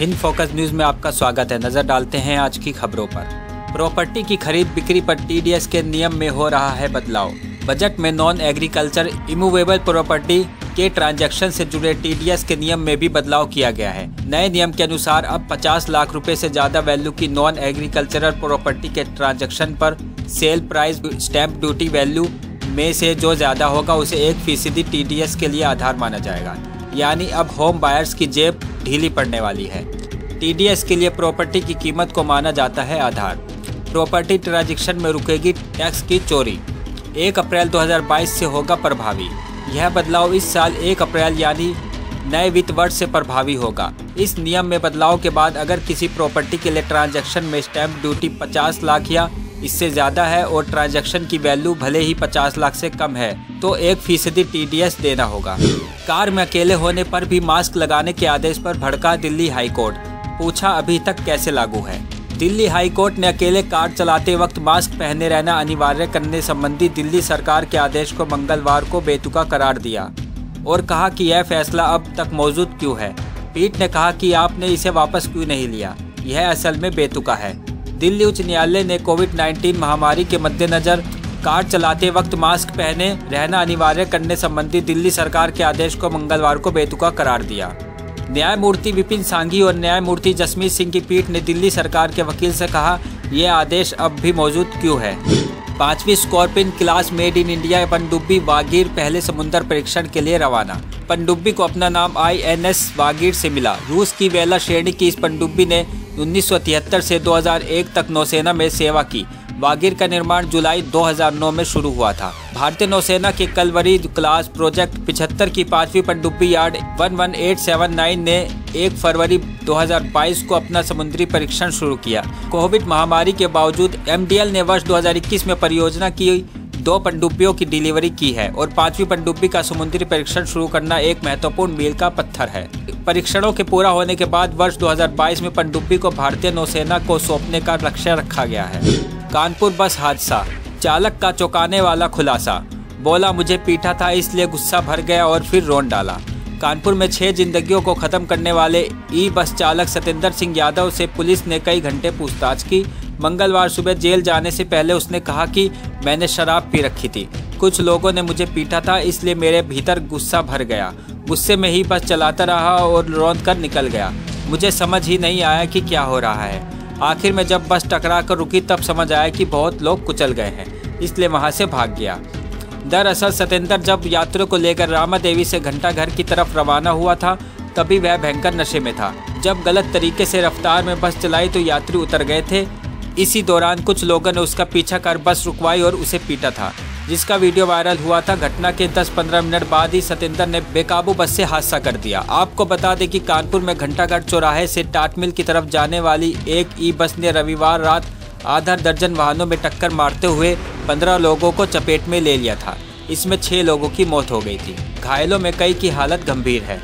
Hind focus news में आपका स्वागत है। नजर डालते हैं आज की खबरों पर। प्रॉपर्टी की खरीद बिक्री पर टीडीएस के नियम में हो रहा है बदलाव। बजट में नॉन एग्रीकल्चर इमूवेबल प्रॉपर्टी के ट्रांजैक्शन से जुड़े टीडीएस के नियम में भी बदलाव किया गया है। नए नियम के अनुसार अब 50 लाख रुपए से ज्यादा वैल्यू की नॉन एग्रीकल्चरल प्रॉपर्टी के ट्रांजैक्शन पर sale price stamp duty value में से जो ज्यादा होगा उसे 1% टीडीएस के लिए आधार माना जाएगा। यानी अब होम बायर्स की जेब ढीली पड़ने वाली है। टीडीएस के लिए प्रॉपर्टी की कीमत को माना जाता है आधार। प्रॉपर्टी ट्रांजैक्शन में रुकेगी टैक्स की चोरी। 1 अप्रैल 2022 से होगा प्रभावी। यह बदलाव इस साल 1 अप्रैल यानी नए वित्त वर्ष से प्रभावी होगा। इस नियम में बदलाव के बाद अगर किसी प्रॉपर्टी के लिए ट्रांजैक्शन में स्टैंप ड्यूटी 50 लाख या इससे ज़्यादा है और ट्रांजैक्शन की वैल्यू भले ही 50 लाख से कम है तो 1% टीडीएस देना होगा। कार में अकेले होने पर भी मास्क लगाने के आदेश पर भड़का दिल्ली हाईकोर्ट। पूछा अभी तक कैसे लागू है। दिल्ली हाईकोर्ट ने अकेले कार चलाते वक्त मास्क पहने रहना अनिवार्य करने संबंधी दिल्ली सरकार के आदेश को मंगलवार को बेतुका करार दिया और कहा कि यह फैसला अब तक मौजूद क्यों है। पीठ ने कहा कि आपने इसे वापस क्यों नहीं लिया, यह असल में बेतुका है। दिल्ली उच्च न्यायालय ने कोविड-19 महामारी के मद्देनजर कार चलाते वक्त मास्क पहने रहना अनिवार्य करने संबंधी दिल्ली सरकार के आदेश को मंगलवार को बेतुका करार दिया। न्यायमूर्ति विपिन सांघी और न्यायमूर्ति जसमीत सिंह की पीठ ने दिल्ली सरकार के वकील से कहा, यह आदेश अब भी मौजूद क्यों है। 5वीं Scorpene class made in India पनडुब्बी वागीर पहले समुद्र परीक्षण के लिए रवाना। पनडुब्बी को अपना नाम INS वागीर से मिला। रूस की वेला श्रेणी की इस पनडुब्बी ने 1973 से 2001 तक नौसेना में सेवा की। वागीर का निर्माण जुलाई 2009 में शुरू हुआ था। भारतीय नौसेना के कलवरी क्लास प्रोजेक्ट 75 की 5वीं पनडुब्बी यार्ड 11879 ने 1 फरवरी 2022 को अपना समुद्री परीक्षण शुरू किया। कोविड महामारी के बावजूद MDL ने वर्ष 2021 में परियोजना की 2 पनडुब्बियों की डिलीवरी की है और 5वीं पनडुब्बी का समुद्री परीक्षण शुरू करना एक महत्वपूर्ण मील का पत्थर है। परीक्षणों के पूरा होने के बाद वर्ष 2022 में पनडुब्बी को भारतीय नौसेना को सौंपने का लक्ष्य रखा गया है। कानपुर बस हादसा, चालक का चौंकाने वाला खुलासा। बोला मुझे पीटा था इसलिए गुस्सा भर गया और फिर रोन डाला। कानपुर में 6 जिंदगियों को खत्म करने वाले बस चालक सतेंद्र सिंह यादव से पुलिस ने कई घंटे पूछताछ की। मंगलवार सुबह जेल जाने से पहले उसने कहा कि मैंने शराब पी रखी थी, कुछ लोगों ने मुझे पीटा था इसलिए मेरे भीतर गुस्सा भर गया। गुस्से में ही बस चलाता रहा और रौंद कर निकल गया। मुझे समझ ही नहीं आया कि क्या हो रहा है। आखिर में जब बस टकरा कर रुकी तब समझ आया कि बहुत लोग कुचल गए हैं, इसलिए वहां से भाग गया। दरअसल सतेंद्र जब यात्रियों को लेकर रामा देवी से घंटाघर की तरफ रवाना हुआ था तभी वह भयंकर नशे में था। जब गलत तरीके से रफ्तार में बस चलाई तो यात्री उतर गए थे। इसी दौरान कुछ लोगों ने उसका पीछा कर बस रुकवाई और उसे पीटा था, जिसका वीडियो वायरल हुआ था। घटना के 10-15 मिनट बाद ही सतेंद्र ने बेकाबू बस से हादसा कर दिया। आपको बता दें कि कानपुर में घंटाघर चौराहे से टाटमिल की तरफ जाने वाली एक बस ने रविवार रात आधा दर्जन वाहनों में टक्कर मारते हुए 15 लोगों को चपेट में ले लिया था। इसमें 6 लोगों की मौत हो गई थी। घायलों में कई की हालत गंभीर है।